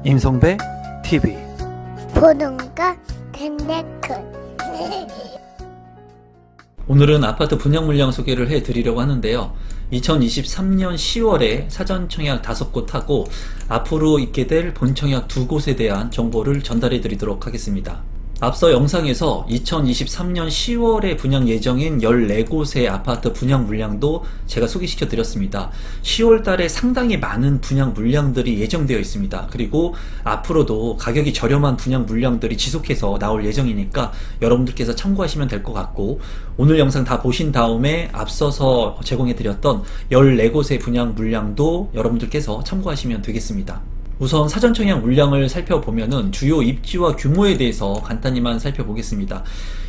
임성배 TV 보동과 텐데크. 오늘은 아파트 분양 물량 소개를 해드리려고 하는데요. 2023년 10월에 사전청약 5곳하고 앞으로 있게 될 본청약 2곳에 대한 정보를 전달해 드리도록 하겠습니다. 앞서 영상에서 2023년 10월에 분양 예정인 14곳의 아파트 분양 물량도 제가 소개시켜 드렸습니다. 10월 달에 상당히 많은 분양 물량들이 예정되어 있습니다. 그리고 앞으로도 가격이 저렴한 분양 물량들이 지속해서 나올 예정이니까 여러분들께서 참고하시면 될 것 같고, 오늘 영상 다 보신 다음에 앞서서 제공해 드렸던 14곳의 분양 물량도 여러분들께서 참고하시면 되겠습니다. 우선 사전청약 물량을 살펴보면은 주요 입지와 규모에 대해서 간단히만 살펴보겠습니다.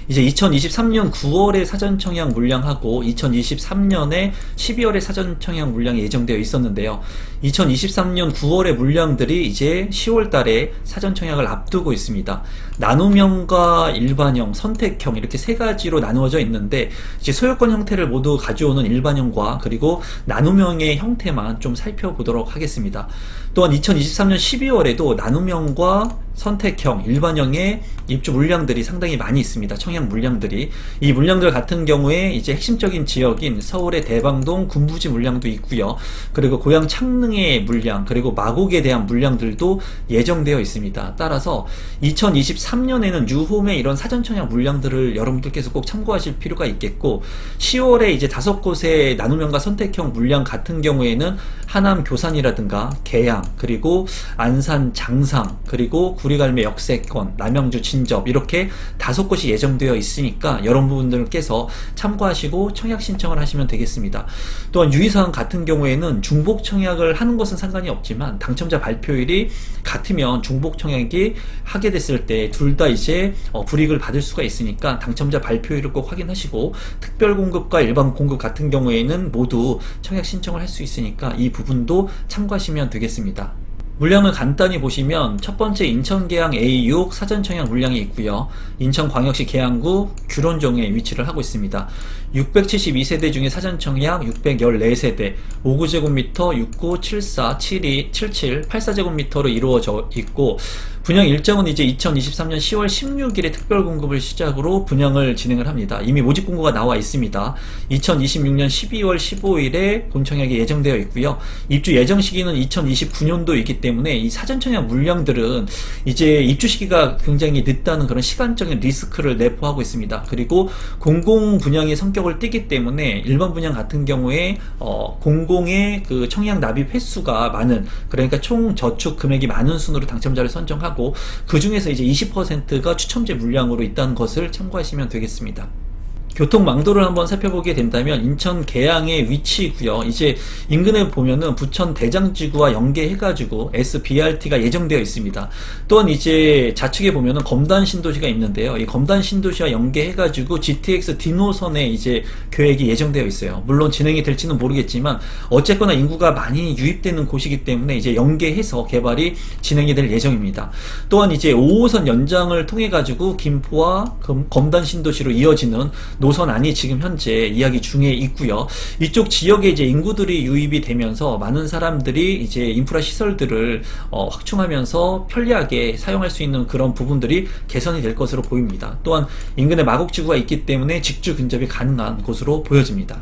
이제 2023년 9월에 사전청약 물량하고 2023년에 12월에 사전청약 물량이 예정되어 있었는데요. 2023년 9월의 물량들이 이제 10월 달에 사전청약을 앞두고 있습니다. 나눔형과 일반형, 선택형 이렇게 세 가지로 나누어져 있는데, 이제 소유권 형태를 모두 가져오는 일반형과 그리고 나눔형의 형태만 좀 살펴보도록 하겠습니다. 또한 2023년 12월에도 나눔형과 선택형, 일반형의 입주 물량들이 상당히 많이 있습니다. 청약 물량들이. 이 물량들 같은 경우에 이제 핵심적인 지역인 서울의 대방동 군부지 물량도 있고요. 그리고 고양 창릉의 물량, 그리고 마곡에 대한 물량들도 예정되어 있습니다. 따라서 2023년에는 뉴홈의 이런 사전청약 물량들을 여러분들께서 꼭 참고하실 필요가 있겠고, 10월에 이제 5곳의 나눔형과 선택형 물량 같은 경우에는 하남 교산이라든가 계양, 그리고 안산 장상, 그리고 구리갈매 역세권, 남양주 진접 이렇게 5곳이 예정되어 있으니까 여러분들께서 참고하시고 청약 신청을 하시면 되겠습니다. 또한 유의사항 같은 경우에는 중복 청약을 하는 것은 상관이 없지만 당첨자 발표일이 같으면 중복 청약이 하게 됐을 때 둘 다 이제 불이익을 받을 수가 있으니까 당첨자 발표일을 꼭 확인하시고, 특별 공급과 일반 공급 같은 경우에는 모두 청약 신청을 할 수 있으니까 이 부분도 참고하시면 되겠습니다. 물량을 간단히 보시면 첫 번째 인천 계양 A6 사전청약 물량이 있고요. 인천광역시 계양구 규론정에 위치를 하고 있습니다. 672세대 중에 사전청약 614세대, 5구제곱미터 69, 74, 72, 77, 84제곱미터로 이루어져 있고, 분양 일정은 이제 2023년 10월 16일에 특별 공급을 시작으로 분양을 진행을 합니다. 이미 모집 공고가 나와 있습니다. 2026년 12월 15일에 본청약이 예정되어 있고요. 입주 예정 시기는 2029년도이기 때문에 이 사전청약 물량들은 이제 입주 시기가 굉장히 늦다는 그런 시간적인 리스크를 내포하고 있습니다. 그리고 공공 분양의 성격을 띠기 때문에 일반 분양 같은 경우에 공공의 그 청약 납입 횟수가 많은, 그러니까 총 저축 금액이 많은 순으로 당첨자를 선정하고, 그 중에서 이제 20%가 추첨제 물량으로 있다는 것을 참고하시면 되겠습니다. 교통망도를 한번 살펴보게 된다면 인천 계양의 위치고요. 이제 인근에 보면은 부천 대장지구와 연계해가지고 SBRT가 예정되어 있습니다. 또한 이제 좌측에 보면은 검단 신도시가 있는데요. 이 검단 신도시와 연계해가지고 GTX D노선에 이제 계획이 예정되어 있어요. 물론 진행이 될지는 모르겠지만 어쨌거나 인구가 많이 유입되는 곳이기 때문에 이제 연계해서 개발이 진행이 될 예정입니다. 또한 이제 5호선 연장을 통해 가지고 김포와 검단 신도시로 이어지는 노선안이 지금 현재 이야기 중에 있고요. 이쪽 지역에 이제 인구들이 유입이 되면서 많은 사람들이 이제 인프라 시설들을 확충하면서 편리하게 사용할 수 있는 그런 부분들이 개선이 될 것으로 보입니다. 또한 인근에 마곡지구가 있기 때문에 직주 근접이 가능한 곳으로 보여집니다.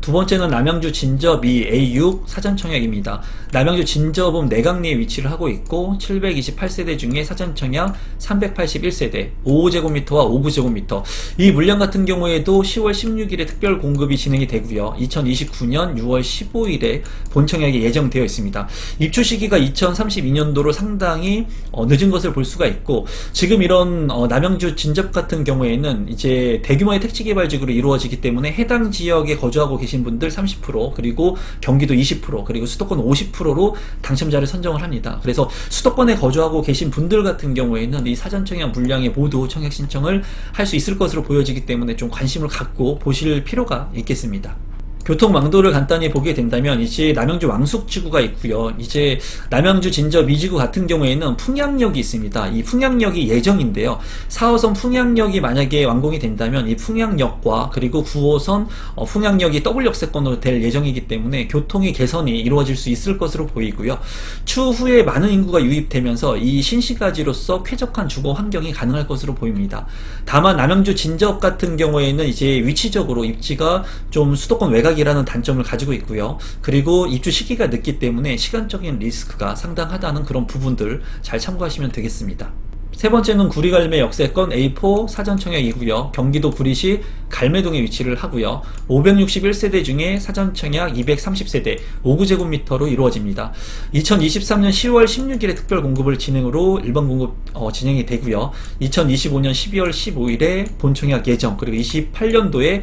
두 번째는 남양주 진접이 A6 사전청약입니다. 남양주 진접은 내강리에 위치를 하고 있고 728세대 중에 사전청약 381세대, 5제곱미터와 5구제곱미터. 이 물량 같은 경우에도 10월 16일에 특별 공급이 진행이 되고요. 2029년 6월 15일에 본청약이 예정되어 있습니다. 입주 시기가 2032년도로 상당히 늦은 것을 볼 수가 있고, 지금 이런 남양주 진접 같은 경우에는 이제 대규모의 택지개발지구로 이루어지기 때문에 해당 지역에 거주하고 계신 분들 30%, 그리고 경기도 20%, 그리고 수도권 50%로 당첨자를 선정을 합니다. 그래서 수도권에 거주하고 계신 분들 같은 경우에는 이 사전청약 물량에 모두 청약 신청을 할 수 있을 것으로 보여지기 때문에 좀 관심을 갖고 보실 필요가 있겠습니다. 교통망도를 간단히 보게 된다면 이제 남양주 왕숙지구가 있고요. 이제 남양주 진저 미지구 같은 경우에는 풍양역이 있습니다. 이 풍양역이 예정인데요. 4호선 풍양역이 만약에 완공이 된다면 이 풍양역과 그리고 9호선 풍양역이 더블 역세권으로 될 예정이기 때문에 교통의 개선이 이루어질 수 있을 것으로 보이고요. 추후에 많은 인구가 유입되면서 이 신시가지로서 쾌적한 주거 환경이 가능할 것으로 보입니다. 다만 남양주 진저 같은 경우에는 이제 위치적으로 입지가 좀 수도권 외곽이라는 단점을 가지고 있고요. 그리고 입주 시기가 늦기 때문에 시간적인 리스크가 상당하다는 그런 부분들 잘 참고하시면 되겠습니다. 세 번째는 구리갈매 역세권 A4 사전청약이고요. 경기도 구리시 갈매동에 위치를 하고요. 561세대 중에 사전청약 230세대 5구제곱미터로 이루어집니다. 2023년 10월 16일에 특별 공급을 진행으로 일반 공급 진행이 되고요. 2025년 12월 15일에 본청약 예정, 그리고 28년도에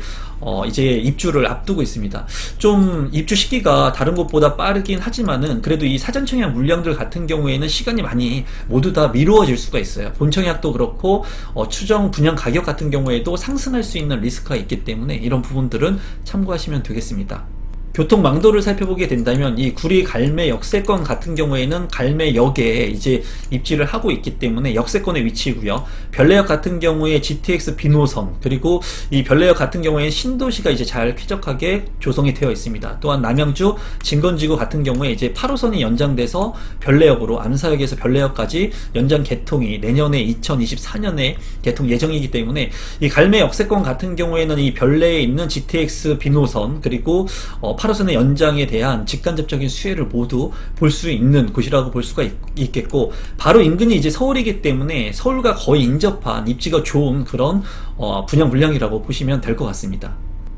이제 입주를 앞두고 있습니다. 좀 입주 시기가 다른 곳보다 빠르긴 하지만은 그래도 이 사전청약 물량들 같은 경우에는 시간이 많이 모두 다 미루어질 수가 있어요. 본청약도 그렇고 추정 분양 가격 같은 경우에도 상승할 수 있는 리스크가 있기 때문에 이런 부분들은 참고하시면 되겠습니다. 교통망도를 살펴보게 된다면 이 구리 갈매 역세권 같은 경우에는 갈매역에 이제 입지를 하고 있기 때문에 역세권의 위치이고요. 별내역 같은 경우에 GTX 비노선, 그리고 이 별내역 같은 경우에 신도시가 이제 잘 쾌적하게 조성이 되어 있습니다. 또한 남양주 진건지구 같은 경우에 이제 8호선이 연장돼서 별내역으로 암사역에서 별내역까지 연장 개통이 내년에 2024년에 개통 예정이기 때문에 이 갈매 역세권 같은 경우에는 이 별내에 있는 GTX 비노선 그리고 8호선의 연장에 대한 직간접적인 수혜를 모두 볼 수 있는 곳이라고 볼 수가 있겠고, 바로 인근이 이제 서울이기 때문에 서울과 거의 인접한 입지가 좋은 그런 분양 물량이라고 보시면 될 것 같습니다.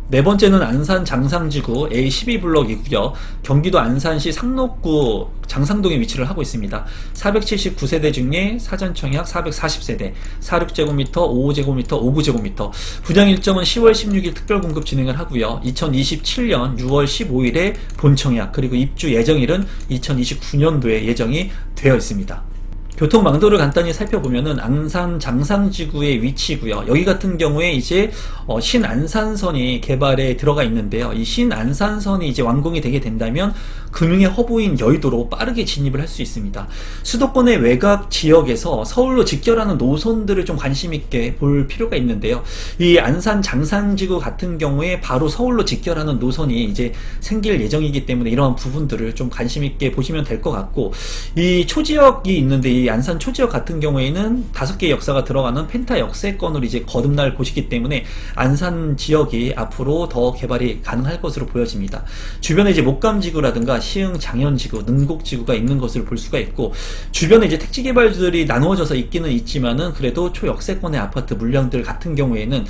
네 번째는 안산 장상지구 A12블럭이고요. 경기도 안산시 상록구 장상동에 위치를 하고 있습니다. 479세대 중에 사전청약 440세대, 46제곱미터, 55제곱미터, 59제곱미터. 분양 일정은 10월 16일 특별공급 진행을 하고요. 2027년 6월 15일에 본청약, 그리고 입주 예정일은 2029년도에 예정이 되어 있습니다. 교통망도를 간단히 살펴보면은 안산 장상지구의 위치고요. 여기 같은 경우에 이제 신안산선이 개발에 들어가 있는데요. 이 신안산선이 이제 완공이 되게 된다면 금융의 허브인 여의도로 빠르게 진입을 할 수 있습니다. 수도권의 외곽 지역에서 서울로 직결하는 노선들을 좀 관심 있게 볼 필요가 있는데요. 이 안산 장상지구 같은 경우에 바로 서울로 직결하는 노선이 이제 생길 예정이기 때문에 이러한 부분들을 좀 관심 있게 보시면 될 것 같고, 이 초지역이 있는데 이 안산 초지역 같은 경우에는 5개의 역사가 들어가는 펜타 역세권으로 이제 거듭날 곳이기 때문에 안산 지역이 앞으로 더 개발이 가능할 것으로 보여집니다. 주변에 이제 목감지구라든가 시흥 장현지구, 능곡지구가 있는 것을 볼 수가 있고, 주변에 이제 택지 개발들이 나누어져서 있기는 있지만은 그래도 초역세권의 아파트 물량들 같은 경우에는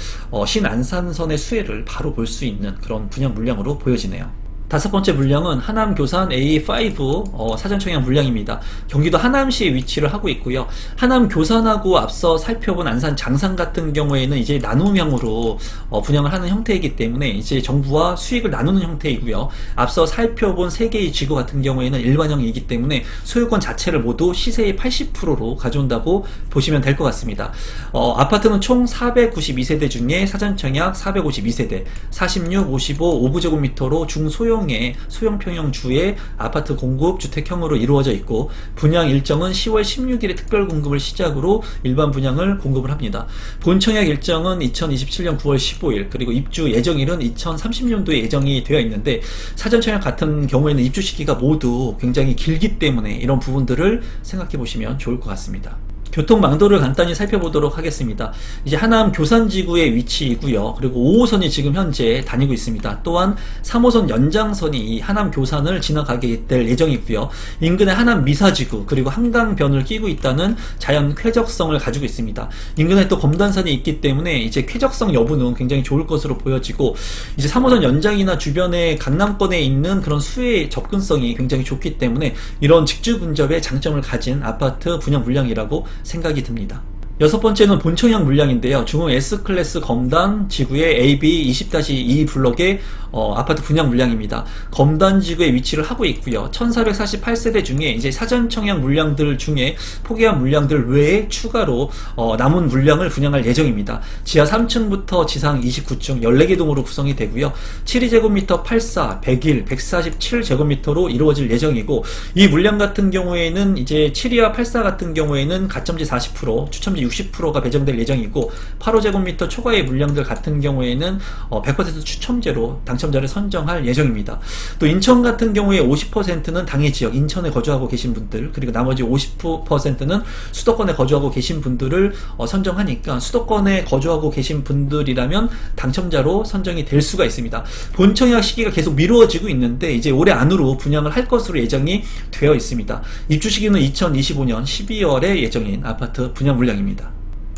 신안산선의 수혜를 바로 볼 수 있는 그런 분양 물량으로 보여지네요. 다섯 번째 물량은 하남 교산 A5 사전청약 물량입니다. 경기도 하남시에 위치를 하고 있고요. 하남 교산하고 앞서 살펴본 안산 장상 같은 경우에는 이제 나눔형으로 분양을 하는 형태이기 때문에 이제 정부와 수익을 나누는 형태이고요. 앞서 살펴본 3개의 지구 같은 경우에는 일반형이기 때문에 소유권 자체를 모두 시세의 80%로 가져온다고 보시면 될 것 같습니다. 아파트는 총 492세대 중에 사전청약 452세대, 46, 55, 5구제곱미터로 중소형 소형 평형주의 아파트 공급 주택형으로 이루어져 있고, 분양 일정은 10월 16일에 특별 공급을 시작으로 일반 분양을 공급을 합니다. 본청약 일정은 2027년 9월 15일, 그리고 입주 예정일은 2030년도에 예정이 되어 있는데, 사전청약 같은 경우에는 입주 시기가 모두 굉장히 길기 때문에 이런 부분들을 생각해 보시면 좋을 것 같습니다. 교통망도를 간단히 살펴보도록 하겠습니다. 이제 하남 교산지구의 위치이고요. 그리고 5호선이 지금 현재 다니고 있습니다. 또한 3호선 연장선이 이 하남 교산을 지나가게 될 예정이고요. 인근에 하남 미사지구, 그리고 한강변을 끼고 있다는 자연 쾌적성을 가지고 있습니다. 인근에 또 검단산이 있기 때문에 이제 쾌적성 여부는 굉장히 좋을 것으로 보여지고, 이제 3호선 연장이나 주변에 강남권에 있는 그런 수의 접근성이 굉장히 좋기 때문에 이런 직주 근접의 장점을 가진 아파트 분양 물량이라고 생각이 듭니다. 여섯 번째는 본청약 물량인데요. 중흥 S클래스 검단 지구의 AB 20-2 블럭에 아파트 분양 물량입니다. 검단지구에 위치를 하고 있고요. 1448세대 중에 이제 사전 청약 물량들 중에 포기한 물량들 외에 추가로 남은 물량을 분양할 예정입니다. 지하 3층부터 지상 29층 14개 동으로 구성이 되고요. 72제곱미터 84, 101, 147제곱미터로 이루어질 예정이고, 이 물량 같은 경우에는 이제 7위와 84 같은 경우에는 가점지 40%, 추첨지 60%가 배정될 예정이고, 85제곱미터 초과의 물량들 같은 경우에는 100% 추첨제로 당첨자를 선정할 예정입니다. 또 인천 같은 경우에 50%는 당해 지역, 인천에 거주하고 계신 분들, 그리고 나머지 50%는 수도권에 거주하고 계신 분들을 선정하니까 수도권에 거주하고 계신 분들이라면 당첨자로 선정이 될 수가 있습니다. 본청약 시기가 계속 미루어지고 있는데 이제 올해 안으로 분양을 할 것으로 예정이 되어 있습니다. 입주 시기는 2025년 12월에 예정인 아파트 분양 물량입니다.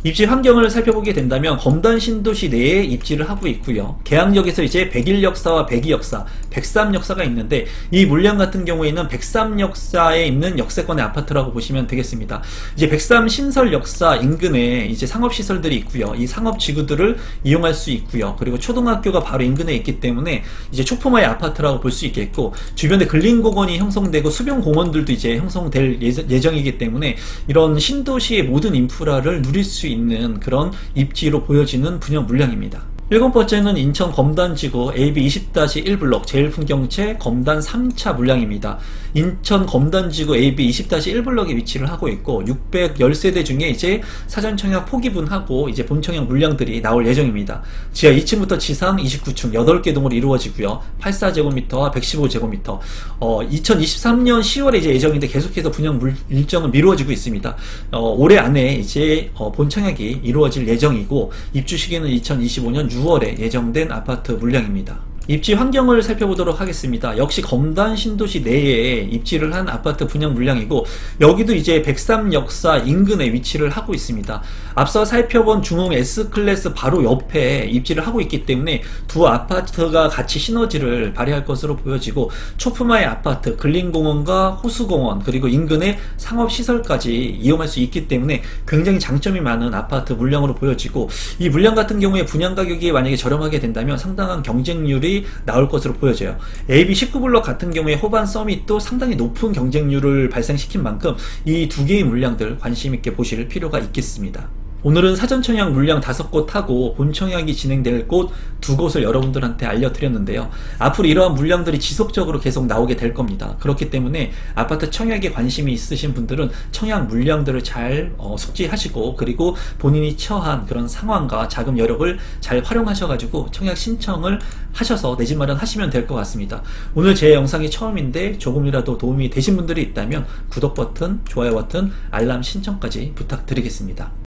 입지 환경을 살펴보게 된다면 검단 신도시 내에 입지를 하고 있고요. 계양역에서 이제 101역사와 102역사, 103역사가 있는데, 이 물량 같은 경우에는 103역사에 있는 역세권의 아파트라고 보시면 되겠습니다. 이제 103 신설역사 인근에 이제 상업시설들이 있고요. 이 상업지구들을 이용할 수 있고요. 그리고 초등학교가 바로 인근에 있기 때문에 이제 초품화의 아파트라고 볼 수 있겠고, 주변에 근린공원이 형성되고 수변공원들도 이제 형성될 예정이기 때문에 이런 신도시의 모든 인프라를 누릴 수 있는 그런 입지로 보여지는 분양 물량입니다. 7번째는 인천 검단지구 AB20-1블록 제일풍경채 검단 3차 물량입니다. 인천 검단지구 AB20-1블록에 위치를 하고 있고 610세대 중에 이제 사전청약 포기분하고 이제 본청약 물량들이 나올 예정입니다. 지하 2층부터 지상 29층 8개 동으로 이루어지고요. 84제곱미터와 115제곱미터. 2023년 10월에 이제 예정인데 계속해서 분양 일정은 미루어지고 있습니다. 올해 안에 이제 본청약이 이루어질 예정이고, 입주 시기는 2025년 6월에 예정된 아파트 물량입니다. 입지 환경을 살펴보도록 하겠습니다. 역시 검단 신도시 내에 입지를 한 아파트 분양 물량이고, 여기도 이제 103역사 인근에 위치를 하고 있습니다. 앞서 살펴본 중흥 S클래스 바로 옆에 입지를 하고 있기 때문에 두 아파트가 같이 시너지를 발휘할 것으로 보여지고, 초품화의 아파트, 근린공원과 호수공원, 그리고 인근의 상업시설까지 이용할 수 있기 때문에 굉장히 장점이 많은 아파트 물량으로 보여지고, 이 물량 같은 경우에 분양 가격이 만약에 저렴하게 된다면 상당한 경쟁률이 나올 것으로 보여져요. AB19블록 같은 경우에 호반 서밋도 상당히 높은 경쟁률을 발생시킨 만큼 이 두 개의 물량들 관심있게 보실 필요가 있겠습니다. 오늘은 사전청약 물량 5곳 하고 본청약이 진행될 곳 2곳을 여러분들한테 알려드렸는데요. 앞으로 이러한 물량들이 지속적으로 계속 나오게 될 겁니다. 그렇기 때문에 아파트 청약에 관심이 있으신 분들은 청약 물량들을 잘 숙지하시고, 그리고 본인이 처한 그런 상황과 자금 여력을 잘 활용하셔가지고 청약 신청을 하셔서 내 집 마련하시면 될 것 같습니다. 오늘 제 영상이 처음인데 조금이라도 도움이 되신 분들이 있다면 구독 버튼, 좋아요 버튼, 알람 신청까지 부탁드리겠습니다.